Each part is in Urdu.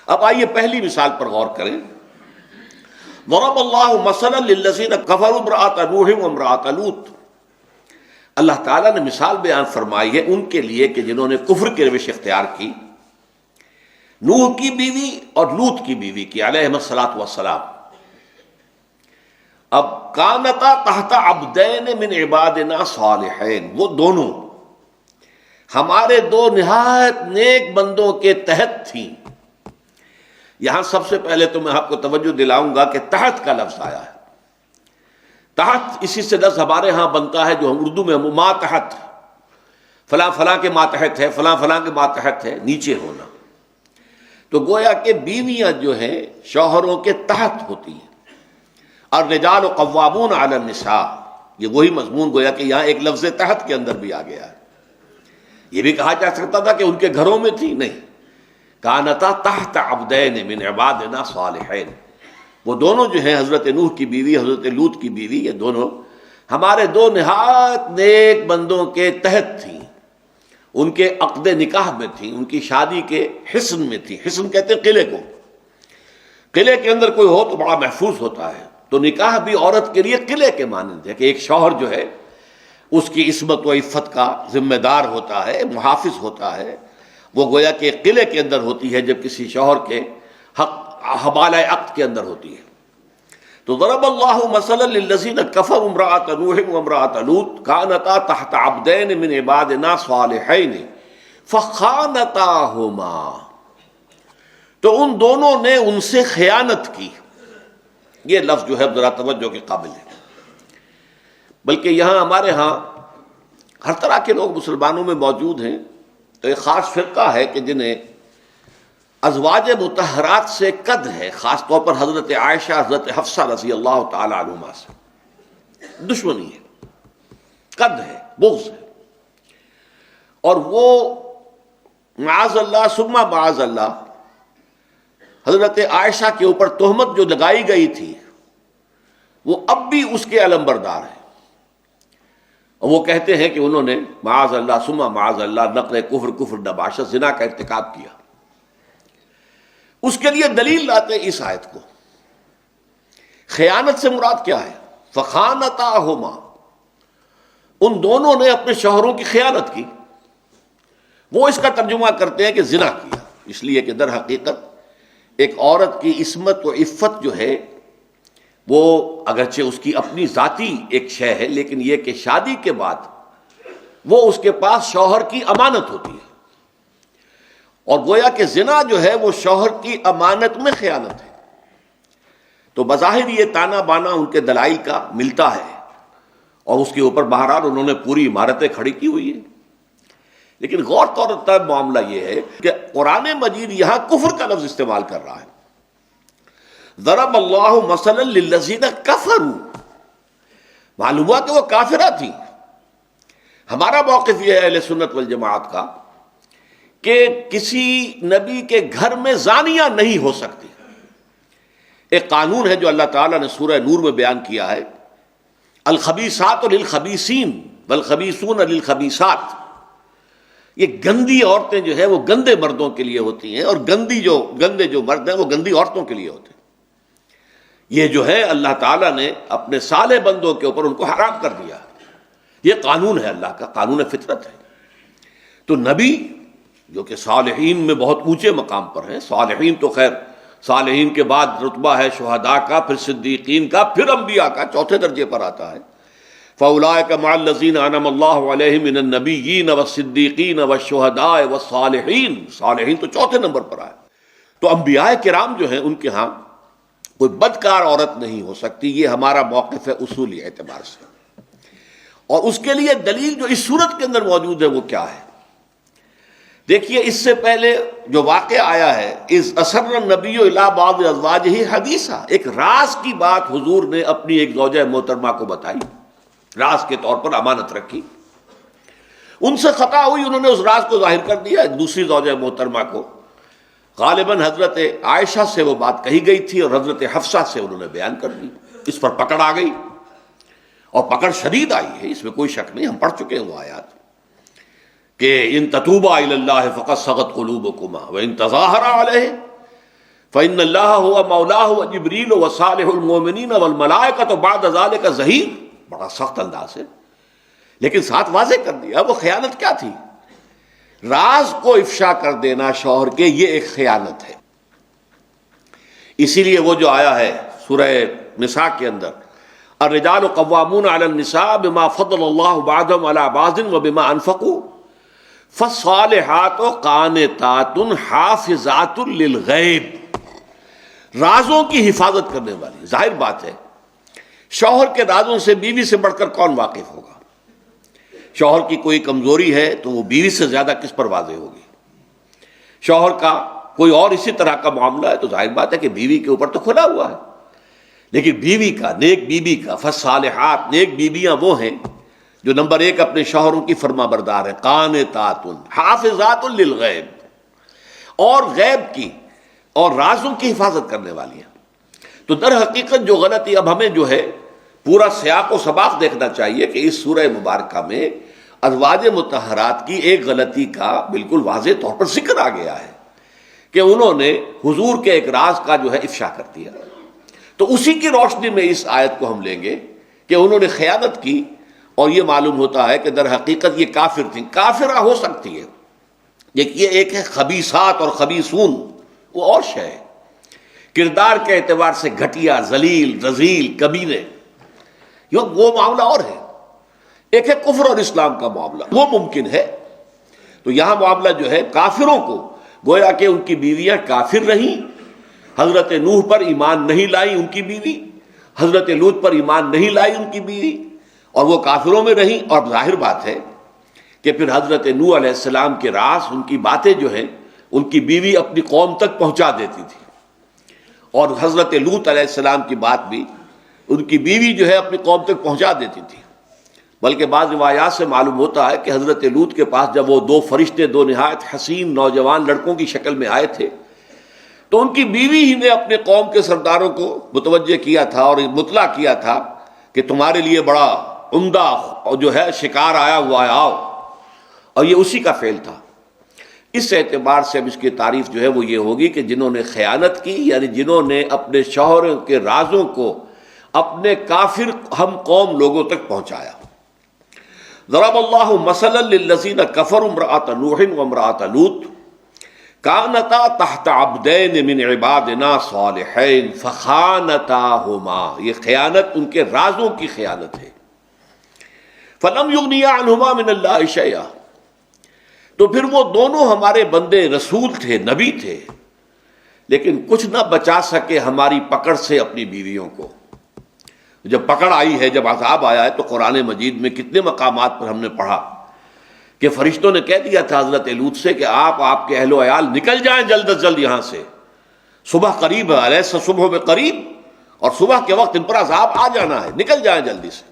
اب آئیے پہلی مثال پر غور کریں. ضرب اللہ مثلا للذین کفروا امرأۃ نوح وامرأۃ لوط. اللہ تعالیٰ نے مثال بیان فرمائی ہے ان کے لیے کہ جنہوں نے کفر کی روش اختیار کی، نوح کی بیوی اور لوط کی بیوی کی علیہم الصلاۃ والسلام. اب کانتا تحت عبدین من عبادنا صالحین، وہ دونوں ہمارے دو نہایت نیک بندوں کے تحت تھیں. یہاں سب سے پہلے تو میں آپ کو توجہ دلاؤں گا کہ تحت کا لفظ آیا ہے. تحت اسی سے لفظ ہمارے ہاں بنتا ہے جو ہم اردو میں ماتحت، فلاں فلاں کے ماتحت ہے، فلاں فلاں کے ماتحت ہے، نیچے ہونا. تو گویا کہ بیویاں جو ہیں شوہروں کے تحت ہوتی ہیں. اور رجال قوامون علی النساء، یہ وہی مضمون گویا کہ یہاں ایک لفظ تحت کے اندر بھی آ گیا ہے. یہ بھی کہا جا سکتا تھا کہ ان کے گھروں میں تھی، نہیں، کانتا تحت عبدین من عبادنا صالحین. وہ دونوں جو ہیں حضرت نوح کی بیوی، حضرت لوط کی بیوی، یہ دونوں ہمارے دو نہایت نیک بندوں کے تحت تھیں. ان کے عقد نکاح میں تھیں، ان کی شادی کے حصن میں تھیں. حصن کہتے ہیں قلعے کو. قلعے کے اندر کوئی ہو تو بڑا محفوظ ہوتا ہے، تو نکاح بھی عورت کے لیے قلعے کے مانند ہے کہ ایک شوہر جو ہے اس کی عصمت و عفت کا ذمہ دار ہوتا ہے، محافظ ہوتا ہے. وہ گویا کہ ایک قلعے کے اندر ہوتی ہے جب کسی شوہر کے حق حوالہ عقد کے اندر ہوتی ہے. تو ضرب اللہ مثلا للذین کفروا امرأۃ نوح وامرأۃ لوط کانتا تحت عبدین من عبادنا صالحین فخانتاہما. تو ان دونوں نے ان سے خیانت کی. یہ لفظ جو ہے ذرا توجہ کے قابل ہے. بلکہ یہاں ہمارے ہاں ہر طرح کے لوگ مسلمانوں میں موجود ہیں. تو ایک خاص فرقہ ہے کہ جنہیں ازواج مطہرات سے قد ہے، خاص طور پر حضرت عائشہ، حضرت حفصہ رضی اللہ تعالی عنہما سے دشمنی ہے، قد ہے، بغض ہے. اور وہ معاذ اللہ ثم معاذ اللہ حضرت عائشہ کے اوپر تہمت جو لگائی گئی تھی وہ اب بھی اس کے علمبردار ہیں. اور وہ کہتے ہیں کہ انہوں نے معاذ اللہ ثم معاذ اللہ نقل کفر نباشت زنا کا ارتکاب کیا. اس کے لیے دلیل لاتے اس آیت کو. خیانت سے مراد کیا ہے؟ فخانتاہما، ان دونوں نے اپنے شوہروں کی خیانت کی. وہ اس کا ترجمہ کرتے ہیں کہ زنا کیا، اس لیے کہ در حقیقت ایک عورت کی عصمت و عفت جو ہے وہ اگرچہ اس کی اپنی ذاتی ایک شے ہے، لیکن یہ کہ شادی کے بعد وہ اس کے پاس شوہر کی امانت ہوتی ہے. اور گویا کہ زنا جو ہے وہ شوہر کی امانت میں خیانت ہے. تو بظاہر یہ تانا بانا ان کے دلائل کا ملتا ہے، اور اس کے اوپر بہرحال انہوں نے پوری عمارتیں کھڑی کی ہوئی ہیں. لیکن غور طور معاملہ یہ ہے کہ قرآن مجید یہاں کفر کا لفظ استعمال کر رہا ہے. ضرب اللہ مثلا للذین کفروا، معلوم ہوا کہ وہ کافرہ تھی. ہمارا موقف یہ ہے اہل سنت والجماعت کا کہ کسی نبی کے گھر میں زانیہ نہیں ہو سکتی. ایک قانون ہے جو اللہ تعالیٰ نے سورہ نور میں بیان کیا ہے، الخبیثات للخبیثین والخبیثون للخبیثات. یہ گندی عورتیں جو ہیں وہ گندے مردوں کے لیے ہوتی ہیں، اور گندے جو مرد ہیں وہ گندی عورتوں کے لیے ہوتے ہیں. یہ جو ہے اللہ تعالیٰ نے اپنے صالح بندوں کے اوپر ان کو حرام کر دیا. یہ قانون ہے اللہ کا، قانون فطرت ہے. تو نبی جو کہ صالحین میں بہت اونچے مقام پر ہیں، صالحین تو خیر صالحین کے بعد رتبہ ہے شہداء کا، پھر صدیقین کا، پھر انبیاء کا، چوتھے درجے پر آتا ہے. فَأُولَٰئِكَ مَعَ الَّذِينَ أَنْعَمَ اللَّهُ عَلَيْهِم مِّنَ النَّبِيِّينَ وَالصِّدِّيقِينَ وَالشُّهَدَاءِ وَالصَّالِحِينَ. صالحین تو چوتھے نمبر پر آئے. تو انبیاء کرام جو ہیں ان کے ہاں کوئی بدکار عورت نہیں ہو سکتی. یہ ہمارا موقف ہے اصولی اعتبار سے. اور اس کے لیے دلیل جو اس صورت کے اندر موجود ہے وہ کیا ہے؟ دیکھیے اس سے پہلے جو واقعہ آیا ہے، اذ اسر النبی الی بعض ازواجہ حدیثا، ایک راز کی بات حضور نے اپنی ایک زوجہ محترمہ کو بتائی، راز کے طور پر امانت رکھی. ان سے خطا ہوئی، انہوں نے اس راز کو ظاہر کر دیا ایک دوسری زوجہ محترمہ کو. غالباً حضرت عائشہ سے وہ بات کہی گئی تھی اور حضرت حفصہ سے انہوں نے بیان کر دی. اس پر پکڑ آ گئی، اور پکڑ شدید آئی ہے، اس میں کوئی شک نہیں. ہم پڑھ چکے ہیں وہ آیات کہ ان تتوبا الی اللہ فقد صغت قلوبکما وان تظاہرا علیہ فإن اللہ هو مولاه وجبریل وصالح المؤمنین والملائکۃ بعد ذلک ظہیر، بڑا سخت انداز ہے، لیکن ساتھ واضح کر دیا وہ خیانت کیا تھی۔ راز کو افشا کر دینا شوہر کے، یہ ایک خیانت ہے۔ اسی لیے وہ جو آیا ہے سورہ نساء کے اندر، الرجال قوامون علی النساء بما فضل اللہ بعضهم علی بعض وبما انفقوا فالصالحات قانتات حافظات للغیب، رازوں کی حفاظت کرنے والی۔ ظاہر بات ہے شوہر کے رازوں سے بیوی سے بڑھ کر کون واقف ہوگا؟ شوہر کی کوئی کمزوری ہے تو وہ بیوی سے زیادہ کس پر واضح ہوگی؟ شوہر کا کوئی اور اسی طرح کا معاملہ ہے تو ظاہر بات ہے کہ بیوی کے اوپر تو کھلا ہوا ہے، لیکن بیوی کا، نیک بیوی کا، فالصالحات، نیک بیویاں وہ ہیں جو نمبر ایک اپنے شوہروں کی فرما بردار ہیں، قانتات حافظات للغیب، اور غیب کی اور رازوں کی حفاظت کرنے والی ہیں۔ تو در حقیقت جو غلطی، اب ہمیں جو ہے پورا سیاق و سباق دیکھنا چاہیے کہ اس سورہ مبارکہ میں ازواج مطہرات کی ایک غلطی کا بالکل واضح طور پر ذکر آ گیا ہے کہ انہوں نے حضور کے ایک راز کا جو ہے افشا کر دیا۔ تو اسی کی روشنی میں اس آیت کو ہم لیں گے کہ انہوں نے خیانت کی، اور یہ معلوم ہوتا ہے کہ در حقیقت یہ کافر تھیں۔ کافرہ ہو سکتی ہے، یہ ایک ہے خبیثات اور خبیثون، وہ اور شے ہے، کردار کے اعتبار سے گھٹیا، ذلیل، رذیل، کمینے، وہ معاملہ اور ہے۔ ایک ہے کفر اور اسلام کا معاملہ، وہ ممکن ہے۔ تو یہاں معاملہ جو ہے کافروں کو، گویا کہ ان کی بیویاں کافر رہیں، حضرت نوح پر ایمان نہیں لائی ان کی بیوی، حضرت لوط پر ایمان نہیں لائی ان کی بیوی، اور وہ کافروں میں رہیں۔ اور ظاہر بات ہے کہ پھر حضرت نوح علیہ السلام کے راز، ان کی باتیں جو ہیں ان کی بیوی اپنی قوم تک پہنچا دیتی تھی، اور حضرت لوط علیہ السلام کی بات بھی ان کی بیوی جو ہے اپنی قوم تک پہنچا دیتی تھی۔ بلکہ بعض روایات سے معلوم ہوتا ہے کہ حضرت لوط کے پاس جب وہ دو فرشتے، دو نہایت حسین نوجوان لڑکوں کی شکل میں آئے تھے، تو ان کی بیوی ہی نے اپنے قوم کے سرداروں کو متوجہ کیا تھا اور مطلع کیا تھا کہ تمہارے لیے بڑا عمدہ اور جو ہے شکار آیا ہوا ہے، آؤ، اور یہ اسی کا فعل تھا۔ اس اعتبار سے اب اس کی تعریف جو ہے وہ یہ ہوگی کہ جنہوں نے خیانت کی، یعنی جنہوں نے اپنے شوہروں کے رازوں کو اپنے کافر ہم قوم لوگوں تک پہنچایا۔ ضرب اللہ مثلا للذین کفروا امرأۃ نوح وامرأۃ لوط کانتا تحت عبدین من عبادنا صالحین فخانتاہما، یہ خیانت ان کے رازوں کی خیانت ہے۔ فلم یغنیا عنہما من اللہ شیئا، تو پھر وہ دونوں ہمارے بندے رسول تھے، نبی تھے، لیکن کچھ نہ بچا سکے ہماری پکڑ سے اپنی بیویوں کو۔ جب پکڑ آئی ہے، جب عذاب آیا ہے، تو قرآن مجید میں کتنے مقامات پر ہم نے پڑھا کہ فرشتوں نے کہہ دیا تھا حضرت لوط سے کہ آپ کے اہل و عیال نکل جائیں جلد از جلد یہاں سے، صبح قریب ہے، علیہ صبح میں قریب، اور صبح کے وقت ان پر عذاب آ جانا ہے، نکل جائیں جلدی سے۔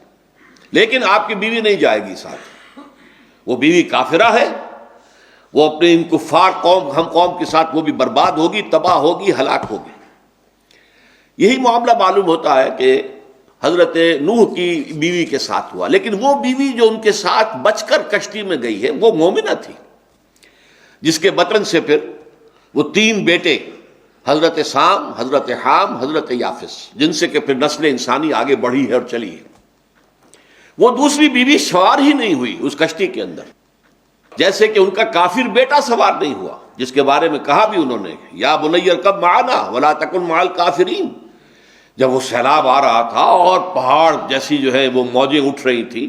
لیکن آپ کی بیوی نہیں جائے گی ساتھ، وہ بیوی کافرہ ہے، وہ اپنے ان کفار قوم، ہم قوم کے ساتھ وہ بھی برباد ہوگی، تباہ ہوگی، ہلاک ہوگی۔ یہی معاملہ معلوم ہوتا ہے کہ حضرت نوح کی بیوی کے ساتھ ہوا، لیکن وہ بیوی جو ان کے ساتھ بچ کر کشتی میں گئی ہے وہ مومنہ تھی، جس کے بطن سے پھر وہ تین بیٹے، حضرت سام، حضرت حام، حضرت یافس، جن سے کہ پھر نسل انسانی آگے بڑھی ہے اور چلی ہے۔ وہ دوسری بیوی سوار ہی نہیں ہوئی اس کشتی کے اندر، جیسے کہ ان کا کافر بیٹا سوار نہیں ہوا، جس کے بارے میں کہا بھی انہوں نے یا بنی ارکب معنا ولا تکن مع الکافرین۔ جب وہ سیلاب آ رہا تھا اور پہاڑ جیسی جو ہے وہ موجیں اٹھ رہی تھی،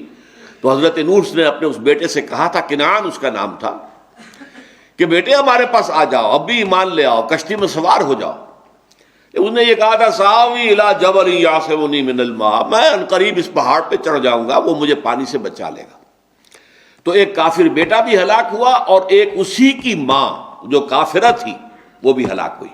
تو حضرت نوح نے اپنے اس بیٹے سے کہا تھا، کنعان اس کا نام تھا، کہ بیٹے ہمارے پاس آ جاؤ، اب بھی ایمان لے آؤ، کشتی میں سوار ہو جاؤ۔ اس نے یہ کہا تھا، ساوی الی جبل یعصمنی من الماء، میں عنقریب اس پہاڑ پہ چڑھ جاؤں گا، وہ مجھے پانی سے بچا لے گا۔ تو ایک کافر بیٹا بھی ہلاک ہوا، اور ایک اسی کی ماں جو کافرہ تھی وہ بھی ہلاک ہوئی۔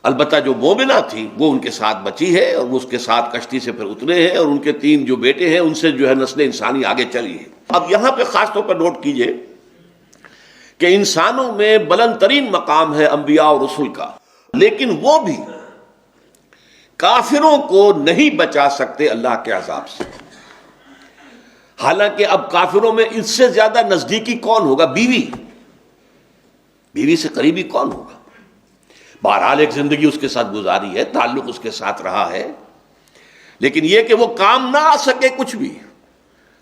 البتہ جو مومنہ تھی وہ ان کے ساتھ بچی ہے، اور وہ اس کے ساتھ کشتی سے پھر اترے ہیں، اور ان کے تین جو بیٹے ہیں ان سے جو ہے نسل انسانی آگے چلی ہے۔ اب یہاں پہ خاص طور پر نوٹ کیجئے کہ انسانوں میں بلند ترین مقام ہے انبیاء اور رسول کا، لیکن وہ بھی کافروں کو نہیں بچا سکتے اللہ کے عذاب سے۔ حالانکہ اب کافروں میں اس سے زیادہ نزدیکی کون ہوگا؟ بیوی سے قریبی کون ہوگا؟ بہرحال ایک زندگی اس کے ساتھ گزاری ہے، تعلق اس کے ساتھ رہا ہے، لیکن یہ کہ وہ کام نہ آ سکے کچھ بھی،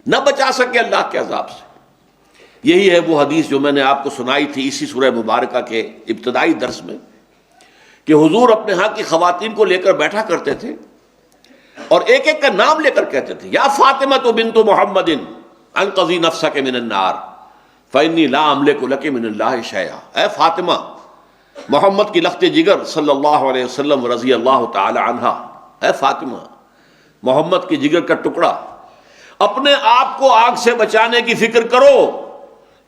نہ بچا سکے اللہ کے عذاب سے۔ یہی ہے وہ حدیث جو میں نے آپ کو سنائی تھی اسی سورہ مبارکہ کے ابتدائی درس میں، کہ حضور اپنے ہاں کی خواتین کو لے کر بیٹھا کرتے تھے اور ایک ایک کا نام لے کر کہتے تھے، یا فاطمہ بنت محمد انقذی نفسک من النار فإنی لا املک لک من اللہ شیئا، اے فاطمہ، محمد کی لخت جگر صلی اللہ علیہ وسلم رضی اللہ تعالی عنہ، اے فاطمہ، محمد کی جگر کا ٹکڑا، اپنے آپ کو آگ سے بچانے کی فکر کرو،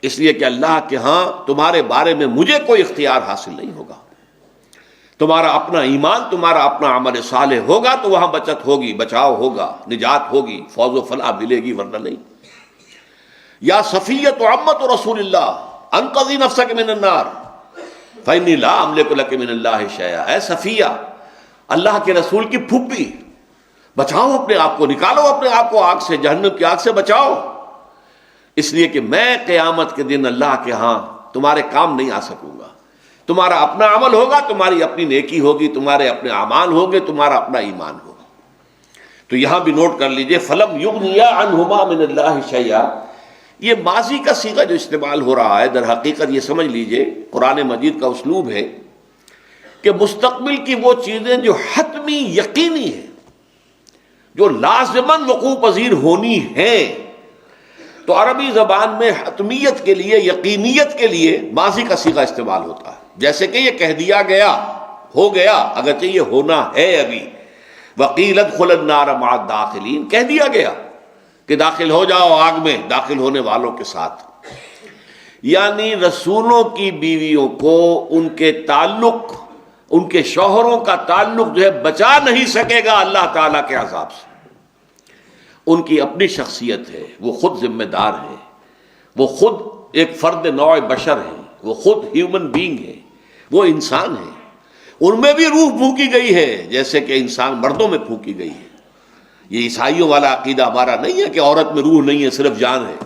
اس لیے کہ اللہ کے ہاں تمہارے بارے میں مجھے کوئی اختیار حاصل نہیں ہوگا۔ تمہارا اپنا ایمان، تمہارا اپنا عمل صالح ہوگا تو وہاں بچت ہوگی، بچاؤ ہوگا، نجات ہوگی، فوز و فلاح ملے گی، ورنہ نہیں۔ یا صفیۃ عمۃ رسول اللہ انقذی نفسک من النار فإنی لا املک لک من اللہ شیئا، اے صفیہ، اللہ کے رسول کی پھوپھی، بچاؤ اپنے آپ کو، نکالو اپنے آپ کو آگ سے، جہنم کی آگ سے بچاؤ، اس لیے کہ میں قیامت کے دن اللہ کے ہاں تمہارے کام نہیں آ سکوں گا۔ تمہارا اپنا عمل ہوگا، تمہاری اپنی نیکی ہوگی، تمہارے اپنے اعمال ہوگے، تمہارا اپنا ایمان ہوگا۔ تو یہاں بھی نوٹ کر لیجئے، فَلَمْ يُغْنِيَا عَنْهُمَا مِنَ اللَّهِ شَيْئًا، یہ ماضی کا صیغہ جو استعمال ہو رہا ہے، در حقیقت یہ سمجھ لیجئے قرآن مجید کا اسلوب ہے کہ مستقبل کی وہ چیزیں جو حتمی یقینی ہیں، جو لازماً وقوع پذیر ہونی ہیں، تو عربی زبان میں حتمیت کے لیے، یقینیت کے لیے ماضی کا صیغہ استعمال ہوتا ہے، جیسے کہ یہ کہہ دیا گیا، ہو گیا، اگرچہ یہ ہونا ہے ابھی۔ وَقِيلَ ادْخُلُوا النَّارَ مَعَ الدَّاخِلِينَ، کہہ دیا گیا کہ داخل ہو جاؤ آگ میں داخل ہونے والوں کے ساتھ۔ یعنی رسولوں کی بیویوں کو ان کے تعلق، ان کے شوہروں کا تعلق جو ہے بچا نہیں سکے گا اللہ تعالیٰ کے عذاب سے۔ ان کی اپنی شخصیت ہے، وہ خود ذمہ دار ہے، وہ خود ایک فرد نوع بشر ہے، وہ خود ہیومن بینگ ہے، وہ انسان ہے، ان میں بھی روح پھونکی گئی ہے جیسے کہ انسان مردوں میں پھونکی گئی ہے۔ یہ عیسائیوں والا عقیدہ ہمارا نہیں ہے کہ عورت میں روح نہیں ہے، صرف جان ہے،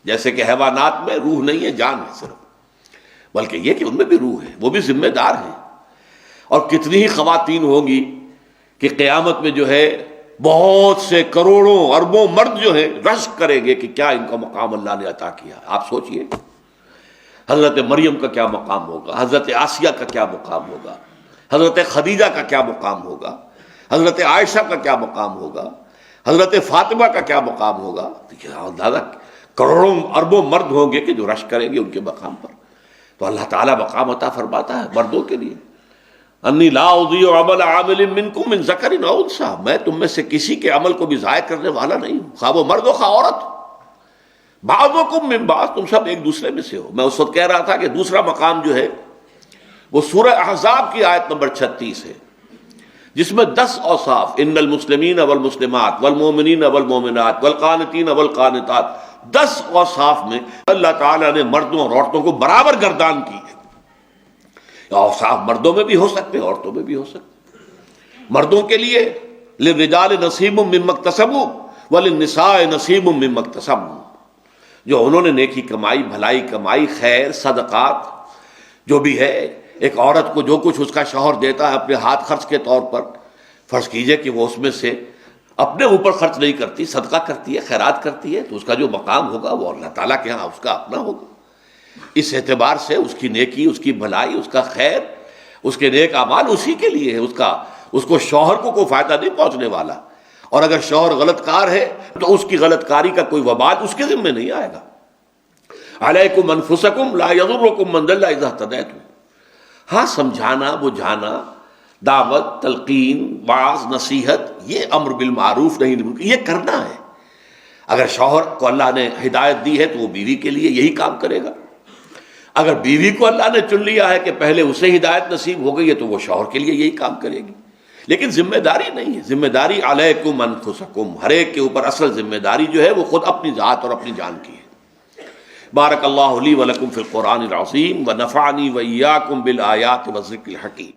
جیسے کہ حیوانات میں روح نہیں ہے، جان ہے صرف، بلکہ یہ کہ ان میں بھی روح ہے، وہ بھی ذمہ دار ہیں۔ اور کتنی ہی خواتین ہوں گی کہ قیامت میں جو ہے بہت سے کروڑوں اربوں مرد جو ہیں رشک کریں گے کہ کیا ان کا مقام اللہ نے عطا کیا۔ آپ سوچئے حضرت مریم کا کیا مقام ہوگا، حضرت آسیہ کا کیا مقام ہوگا، حضرت خدیجہ کا کیا مقام ہوگا، حضرت عائشہ کا کیا مقام ہوگا، حضرت فاطمہ کا کیا مقام ہوگا۔ دادا کروڑوں اربوں مرد ہوں گے کہ جو رشک کریں گے ان کے مقام پر۔ تو اللہ تعالیٰ مقام عطا فرماتا ہے مردوں کے لیے، انی لا اضیع عمل عامل منکم من ذکر او انثی، میں تم میں سے کسی کے عمل کو بھی ضائع کرنے والا نہیں ہوں، خواہ وہ مرد ہو خواہ عورت، بعضکم من بعض، تم سب ایک دوسرے میں سے ہو۔ میں اس وقت کہہ رہا تھا کہ دوسرا مقام جو ہے وہ سورہ احزاب کی آیت نمبر 36 ہے، جس میں 10 اوصاف، ان المسلمین والمسلمات والمؤمنین والمؤمنات والقانتین والقانتات، 10 اوصاف میں اللہ تعالیٰ نے مردوں اور عورتوں کو برابر گردان کی ہے۔ اوصاف مردوں میں بھی ہو سکتے ہیں، عورتوں میں بھی ہو سکتے ہیں۔ مردوں کے لیے للرجال نصیب مما اکتسبوا وللنساء نصیب مما اکتسبن، جو انہوں نے نیکی کمائی، بھلائی کمائی، خیر، صدقات جو بھی ہے، ایک عورت کو جو کچھ اس کا شوہر دیتا ہے اپنے ہاتھ خرچ کے طور پر، فرض کیجئے کہ وہ اس میں سے اپنے اوپر خرچ نہیں کرتی، صدقہ کرتی ہے، خیرات کرتی ہے، تو اس کا جو مقام ہوگا وہ اللہ تعالیٰ کے ہاں اس کا اپنا ہوگا۔ اس اعتبار سے اس کی نیکی، اس کی بھلائی، اس کا خیر، اس کے نیک اعمال اسی کے لیے ہے، اس کو شوہر کو کوئی فائدہ نہیں پہنچنے والا۔ اور اگر شوہر غلط کار ہے تو اس کی غلط کاری کا کوئی وبال اس کے ذمہ نہیں آئے گا۔ علیکم انفسکم لا یضرکم من ضل اذا اہتدیتم، ہاں سمجھانا، بجھانا، دعوت، تلقین، واعظ، نصیحت، یہ امر بالمعروف نہیں بالمنکر، یہ کرنا ہے۔ اگر شوہر کو اللہ نے ہدایت دی ہے تو وہ بیوی کے لیے یہی کام کرے گا۔ اگر بیوی کو اللہ نے چن لیا ہے کہ پہلے اسے ہدایت نصیب ہو گئی ہے تو وہ شوہر کے لیے یہی کام کرے گی، لیکن ذمہ داری نہیں ہے۔ ذمہ داری علیکم انفسکم، ہر ایک کے اوپر اصل ذمہ داری جو ہے وہ خود اپنی ذات اور اپنی جان کی ہے۔ بارک اللہ لی ولکم فی القرآن العظیم ونفعنی وإیاکم بالآیات والذکر الحکیم۔